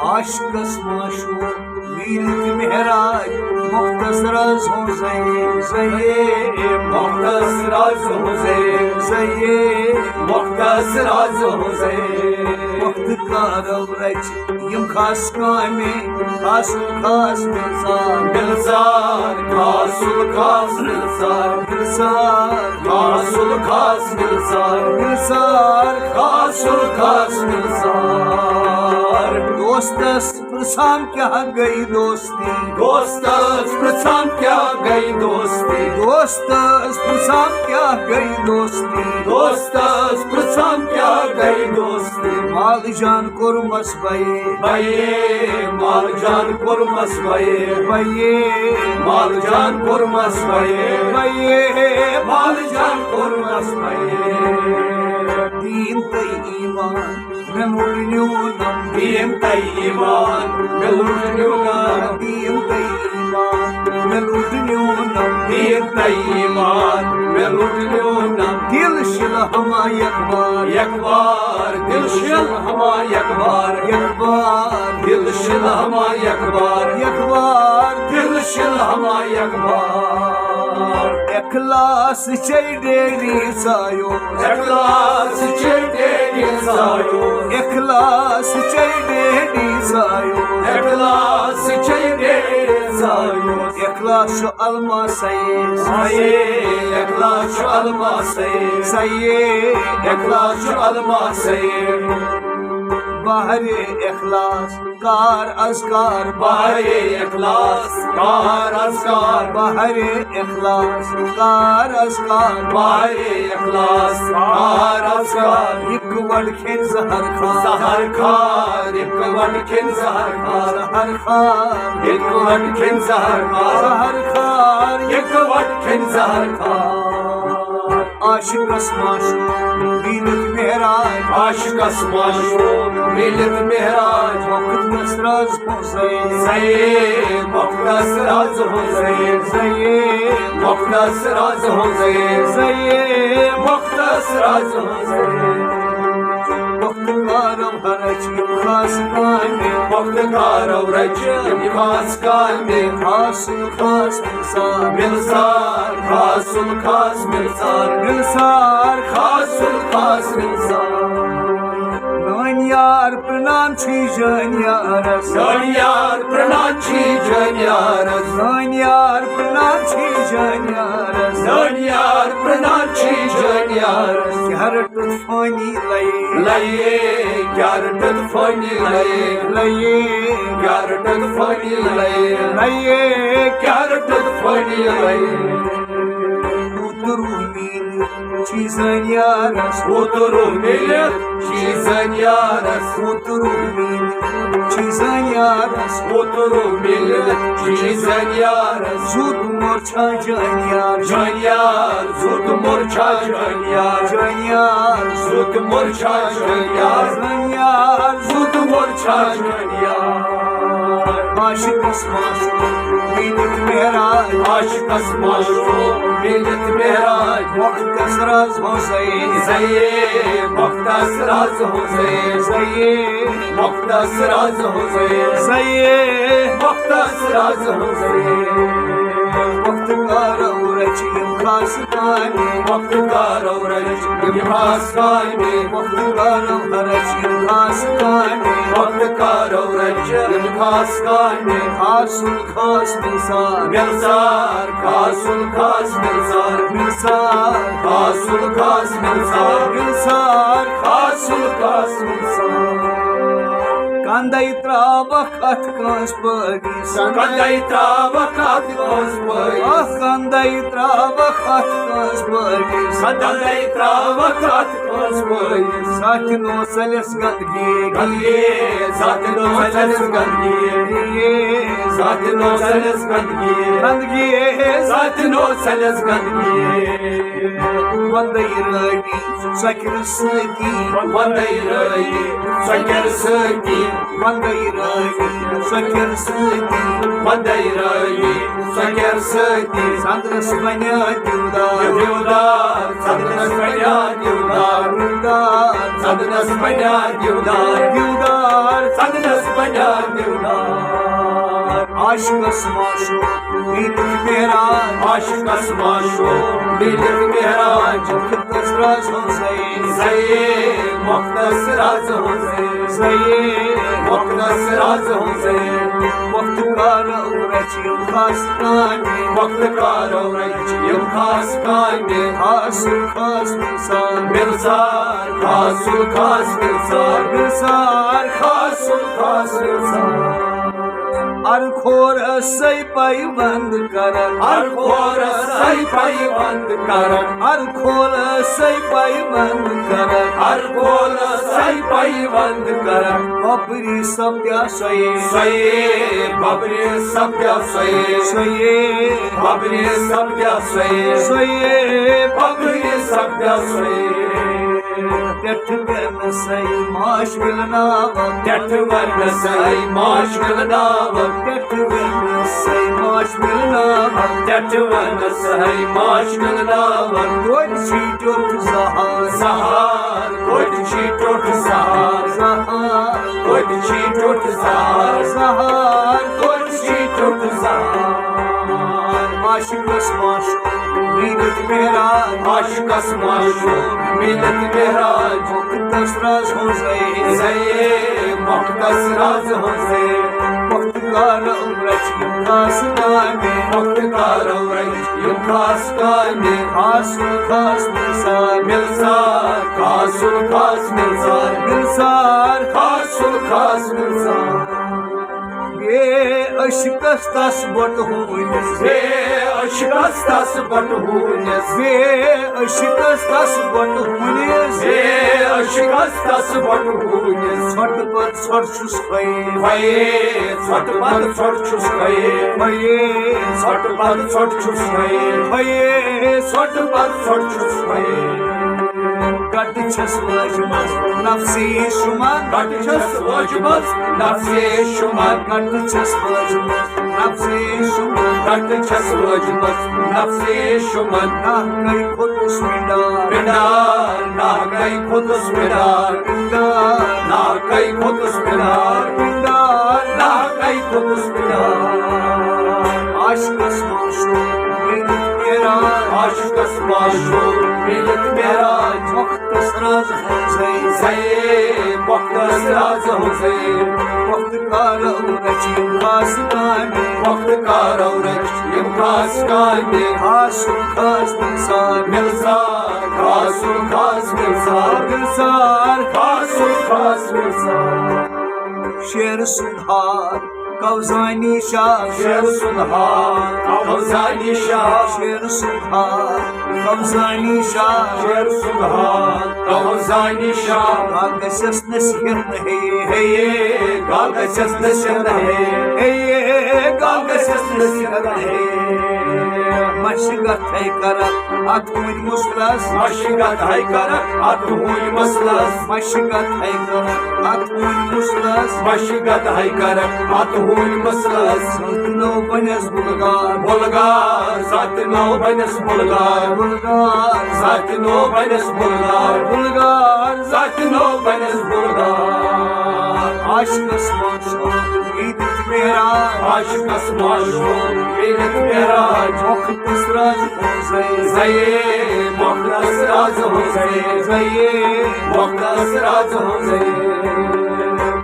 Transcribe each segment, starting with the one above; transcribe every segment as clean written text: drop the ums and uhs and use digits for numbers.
عاشقس معشوق میلت مہراج مختصر از ہوں زیے مختصر از ہوں زیے مختصر از ہوں وقت کارو رچ یم خاص کامے خاص خاص ملسار ملسار خاصل خاص ملسار ملسار خاصل خاص ملسار ملسار خاصل خاص ملسار دوستس پرسان کیا گئی دوستی دوستس پرسان کیا گئی دوستی دوستس پرسان کیا گئی دوستی دوستس پرسان کیا گئی دوستی مال جان کورمس بھائی بھائی مال جان کورمس بھائی بھائی مال جان کورمس بھائی بھائی مال جان کورمس بھائی دین تی ایمان ملوڑ نیونم دین تی ایمان ملوڑ نیونم دین تی ایمان ملوڑ نیونم دین تی ایمان ملوڑ نیونم دل شل ہما یکبار یکبار دل شل ہما یکبار یکبار دل شل ہما یکبار یکبار دل شل ہما یکبار اخلاص چی ڈیری سایو اخلاص چیٹے سایو اخلاص چی ڈیری سایو اخلاص چیٹے سایو اخلاص الما سید سایے اخلاص علما سید سید اخلاص علما سید باہر اخلاص کار ازکار باہر اخلاص کار ازکار باہر اخلاص کار ازکار باہر اخلاص کار ازکار یک وڑ کھن زہر خان سہر خار ایک وٹ کھن سہر خار زہر خان ایک وٹ کھن سہر خار زہر خان ایک وٹ کھن سہر خار عاشقس معشوق میلت مہراج عاشقس معشوق ملت مہراج مختصر از حسین زید مختصر از حسین زید مختصر از حسین زید مختصر از حسین وقت کارم ہرچ خاص کامے وقت کارو رجم خاص کال میں خاص خاص ملسار ملسار خاص الخاص ملسار ملسار خاص الخاص ملسار نان یار پرنام چھی جان یارس سان یار پرناچی جن یارس نان یار پرنام چھی جان یارس سان یار پرناچی جن یارس گھر طوفانی لئے لئے گارڈن فنی لئے لئے گارڈن فنی لئے لئے گارڈن فنی لئے اترو میل چیزن یارس اترو ملت چیزن یارس اترو میل چیزن یارس اترو ملت چیزن یارس زود مورچا جان یار جن یار زود مرچا جن یار جان یار زود مرچا جن یار جان یار زود مرچا جن یار عاشقس معشوق میلت مہراج عاشقس معشوق ملت مہراج مختصر از حسین زید مختصر از حسین زید مختصر از حسین زید مختصر از حسین وقت کارو رچیم خاص کامے وقت کارو رجم خاص کال میں وقت کارو رچیم خاص کامے وقت کارو رجم خاص کال میں خاص خاص ملسار ملسار خاص الخاص ملسار ملسار خاص الخاص ملسار ملسار خاص الخاص ملسار کندائی تراوہ کھت کانس پاگیس کندائی تراوکات کانس پاگیس کندائی تراوہ کھت کانس پاگیس کندائی تراوکات کانس پاگیس ساتھ نو سلس گندگی گندگی ذات نو سلس گندگی ذات نو سلس گندگی گندگی ذات نو سلس گندگی وندائی رانی سکر سکی وندائی رئی سکر سکی Mandai Ravi, Sakir Sati, Mandai Ravi, Sakir Sati, Sandras Manya Divdar, Divdar, Sadnas Manya Divdar, Divdar, Sadnas Manya Divdar, Divdar, Sadnas Manya Divdar. Aşkas maşu, Bilik Mehraj, Aşkas maşu, Bilik Mehraj, Kıttas Raz Hüseyin, Zayn, Muhtas Raz Hüseyin, Zayn, Muhtas Raz Hüseyin, Vakti kara uğraşıyım hastane, Vakti karo rayım khas kaime, Hasıl khas misal, Milsar, Khasul khas Milsar, Misal Khasul khas Milsar. Arkhor asay payband karan, Har khora say payband karan, Arkhor asay payband karan, har khora say payband karan. Babri sabya saye, Saye, babri sabya saye, saye, babri sabya saye, saye, babri sabya saye. Tet ben say maaş bilna vak, Tet varna say maash milna vak, Tet ben say maaş bilna vak, tet varna say maash milna vak. Koy çiğdot zahar, Sahar, koy çiğdot sahar, zahar, koy çiğdot sahar, zahar, koy çiğdot sahar. Aşıklas maşuk, Bilik Mehraj, Aşkas maşuk, millet mehraj, Kıttas Raz Hüseyin, Zayn, Muhtas Raz Hüseyin, Vakti kara uğraşıyım hastane, Vakti karo rayım khas kaime, Hasıl khas misal, Milsar, Khasul khas Milsar, Misal Khasul khas Milsar. Ye aşıklas tas bot huynes, Ve aşkas tas batuhunes, Ye aşıklas tas bot huynes, ve aşkas tas batuhunes. Çat pat sarçus kayı, Vaye, çatpat çorçus kaye, Baye, çatpat çorçus kaye, baye, çatpat çorçus kaye. Gatı çesvacımaz, nafsi şuman, Kaças vacibas, nafsi şuman, Gatı çesvacımaz, nafsi şuman, kaças vacibas, nafsi şuman. Nahkay kudus minar, Minar, nakay kudus minar, Minar, nakay kudus minar, minar, nakay kudus minar. Aşkas maşuk, Bilik Mehraj, Aşkas maşuk, millet mehraj, Muhtas Raz Hüseyin, Zayn, Muhtas Raz Hüseyin, Vakti kara uğraşıyım hastane, Vakti karo rayım khas kaime, Hasıl khas misal, Milsar, Khasul khas Milsar, Misal Khasul khas Milsar. Şer Sunhar, Kavzani Şah, Şer Sunhar, Kavzani Şah, Şer Sunhar, Kavzani Şah, Şer Sunhar, Kavzani Şah. Galgases nasihat nahi, Hey, galgases nasihat hai, Hey, galgases nasihat hai. Maşigat haykarat, Atun muslas, Maşigat haykara, atuhul maslas. Maşigat haykarat, Atun muslas, Maşigat haykara, atuhul maslas. Saltno banes bulgar, Bulgar, zatno banes Bulgar, Bulgar, zatno banes Bulgar, Bulgar, zatno banes Bulgar. Aşkas maşuk, Bilik Mehraj, Aşkas maşuk, millet mehraj, Muhtas Raz Hüseyin, Zayn, Muhtas Raz Hüseyin, Zaye, Muhtas Raz Hüseyin.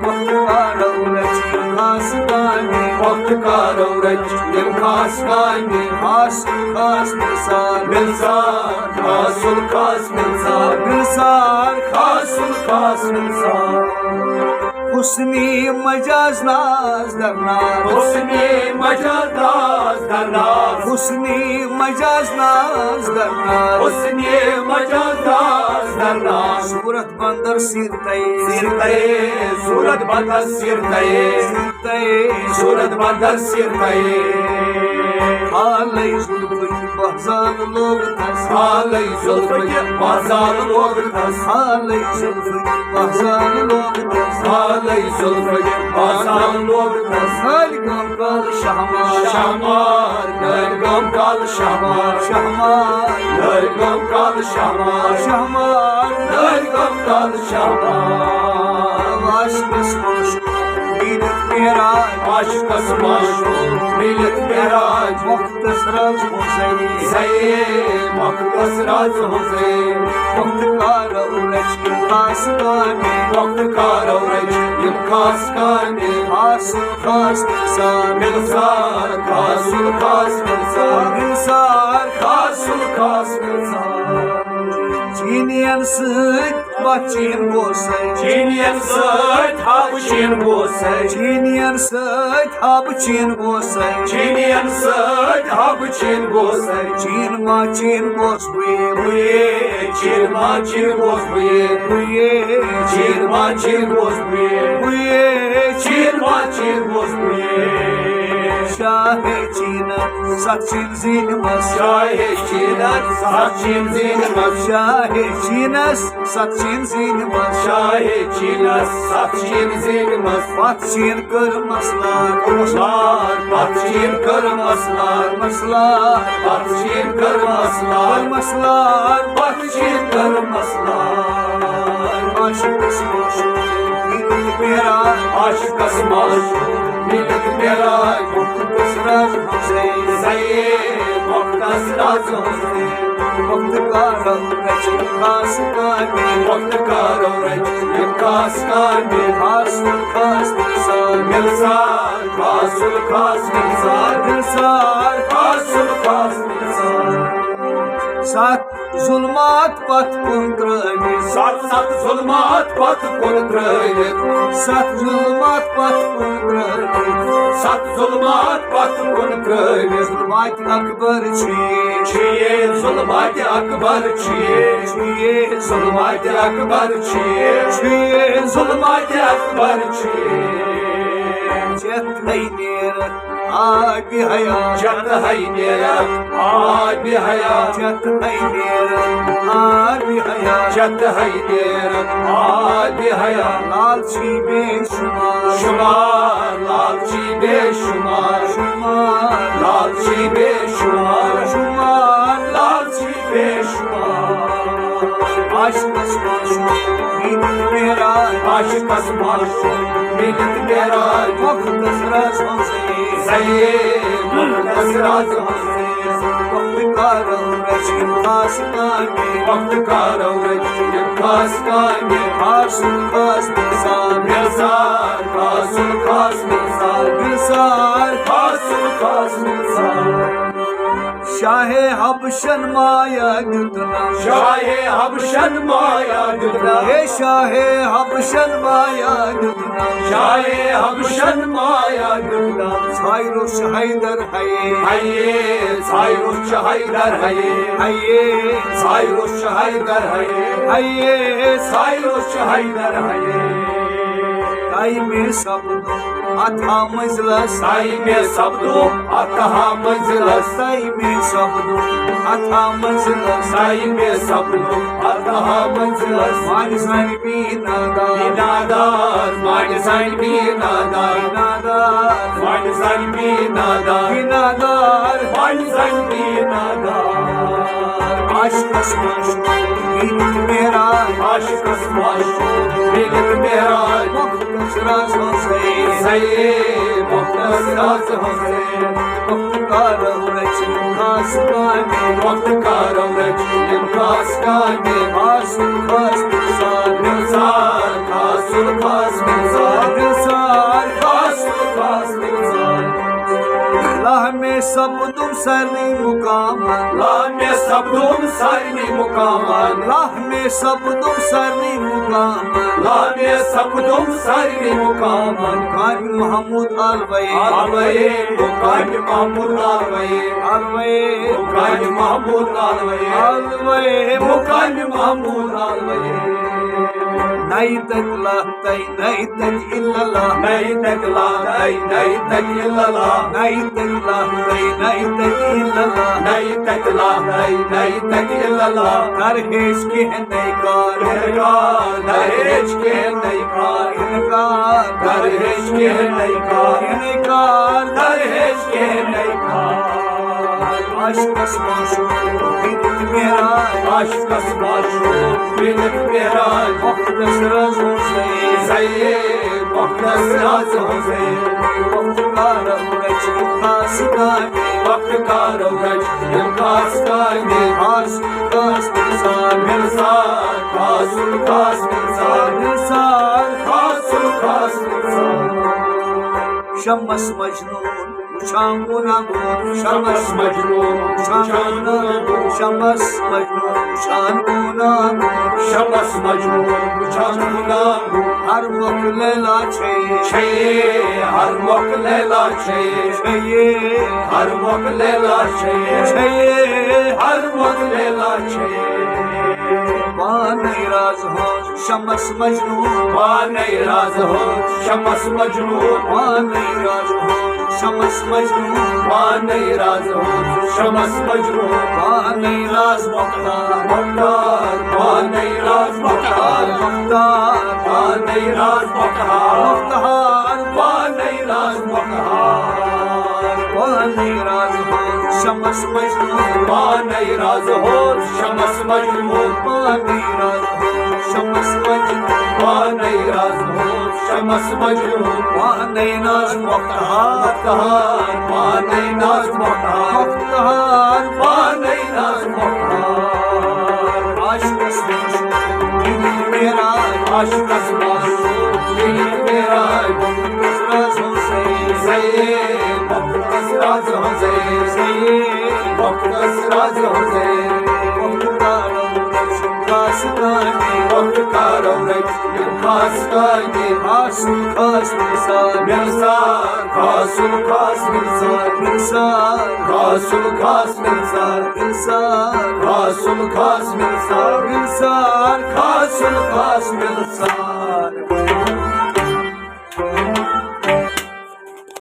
Vakti kara uğraşıyım hastane, Vakti karo rayım khas kaime, Hasıl khas misal, Milsar, Khasul khas Milsar, Misal Khasul khas Milsar. Husni majaz naz darnar, Husni majaz darnar, Husni majaz naz darnar, Husni majaz darnar. Surat bandar sirtaye, Sirtaye, surat bandar sirtaye, sirtaye, surat bandar sirtaye. حالے زلفک بہزان لوگ تس حالے زلفک بہزان لوگ تس حالے زلفک بہزان لوگ تس حالے زلفک بہزان لوگ تس ساری گام کال شہمار شہمار گم کال شہمار شہمار گم کال شہمار شہمار گم کال شہمار عاشقس مش بیدت میراج عاشقس مشہور ملت معراج مختص رز حسین زین مختص رز حسین وقت کار اورج خاص کانے وقت کارو رج یم خاص کانے حاصل خاص نثار ملسار خاصل خاص ملسار نثار خاصل خاص ملسار چینین سۭتۍ بچین گوسے چینین سۭتۍ حبہٕ چین گوسے چینین سۭتۍ حبہٕ چین گوسے چینین سۭتۍ حبہٕ چین گوسے چین ما چین گوس بُیے بُیے چین ما چین گوس بُیے بُیے چین ما چین گوس بُیے بُیے چین ما چین گوس بُیے شاہ چین ست چین زین مس شاہ چینن ست چین زین مس شاہ چینس ست چین زین مس شاہ چینس ست چین زین مس پت چین کر مسلار مسلار پت چین کر مسلار مسلار پت چین کر مسلار مسلار پت چین کر مسلار عاشقس مش بیدت میراج عاشقس مشہور ملت معراج مختص رز حسین زین مختص رز حسین وقت کار اورج خاص کانے وقت کارو رج یم خاص کانے حاصل خاص نثار ملسار خاصل خاص ملسار نثار خاصل خاص ملسار سات ظلمات پت کن ترٲوِتھ ست ست ظلمات پت کن ترٲوِتھ ست ظلمات پت کن ترٲوِتھ ست ظلمات پت کن ترٲوِتھ ظلمات اکبر چھِ چھِ یہ ظلمات اکبر چھِ یہ ظلمات اکبر چھِ یہ ظلمات اکبر چھِ چت ہے نیر آب حیات چت ہے نیرک آب حیات چت ہے نیر آب حیات چت ہے نیرک آب حیات لال چھی بے شمار شمار لال چی بے شمار شمار لال چی بے شمار شمار لال چی بے شمار عاشقس مش بیدت میراج عاشقس مشہور ملت معراج مختص رز حسین زین مختص رز حسین وقت کار اورج خاص کانے وقت کارو رج یم خاص کانے حاصل خاص نثار ملسار خاصل خاص ملسار نثار خاصل خاص ملسار شاہ حبشن مایا دیتنا شاہ حبشن مایا دتنا اے شاہ حبشن مایا دیتنا شاہ حبشن مایا دتنا سائرس حیدر ہے ہائیے سائرس حیدر ہائیے ہے سائرس حیدر ہائیے ہے سائرس حیدر ہائیے تائی میں سپدو اتھا منزلس سائی میں سبدو اتہا منزلس تائی میں سپدو اتھا منزلس سائی میں سبدو اتہا منزلس مانی سانی بینادار بینادار ماڑی سائن بینادار بینادار ماڑی سائن بینادار بینادار ماڑی سائن بینادار عاشقس مش بیدت میراج عاشقس مشہور ملت معراج مختص رز حسین زین مختص رز حسین وقت کار اورج خاص کانے وقت کارو رج یم خاص کانے حاصل خاص نثار ملسار خاصل خاص ملسار نثار خاصل خاص ملسار راہ میں سپدم سرنی مقامن راہ میں سبدم سارنی مقامن راہ میں سپدم سرنی مقامن راہ میں سبدم سارنی مقامن قاضی محمود آلوی آلوئے مقام محمود آلوئے آلوی مقام محمود آلوئے آلوی مقام Mahmood آلوئے Nay takla tay nay tak illallah. Nay takla tay nay tak illallah. Nay takla tay nay tak illallah. Nay takla tay nay tak illallah. Dar hesh ke nay kar. Inkar dar hiç ki inkar. Inkar Dar hiç ki inkar. inkar. Dar hiç ki inkar. Aşk asmaşu bilik miraj. Aşk asmaşu bilik miraj. Vaktas razı Hüseyin. Zeyd vaktas razı Hüseyin. Vakti kara uğraç kasıdani. Vakti kara uğraç kasıdani. Asıl kas misal. Mirsal kasul kas mirsal. Misal. Kasul kas mirsal. Şammas Mecnun uçan gunagun. Şamas Mecnun uçan gunagun. Şammas Mecnun uçan gunagun. Şamas Mecnun uçan gunagun. Har vakt Leyla çeyi. Şeyi har vakt Leyla şeyi. Çeyi. Har vakt Leyla şeyi. Çeyi. Har vakt Leyla şeyi. Bana razı ol Şammas Mecnun. Bana razı ol Şamas Mecnun. Bana razı ol Şammas Mecnun. Bana razı ol Şamas Mecnun. Bana razı Muhtar. Muhtar bana razı muhtar. Muhtar. Bana razı muhtar. Muhtar. Bana razı muhtar. Bana razı ol Şammas Mecnun. Bana razı ol Şamas Mecnun. Bana razı ol Şammas Mecnun. Bana razı ol Şamas Mecnun. Bana razı Muhtar. Muhtar bana razı muhtar. Muhtar. Bana razı muhtar. Aşk asmaşu bilik miraj. Aşk asmaşu bilik miraj. Vaktas razı Hüseyin. Zeyd vaktas razı Hüseyin. Seyyid. Vaktas razı Hüseyin. Vakti kara uğraç kasıdani. Vakti kara uğraç kasıdani. Asıl kas misal. Mirsal kasul kas mirsal. Misal. Kasul kas mirsal. İnsan. Kasul kas mirsal. İnsan. Kasul kas mirsal.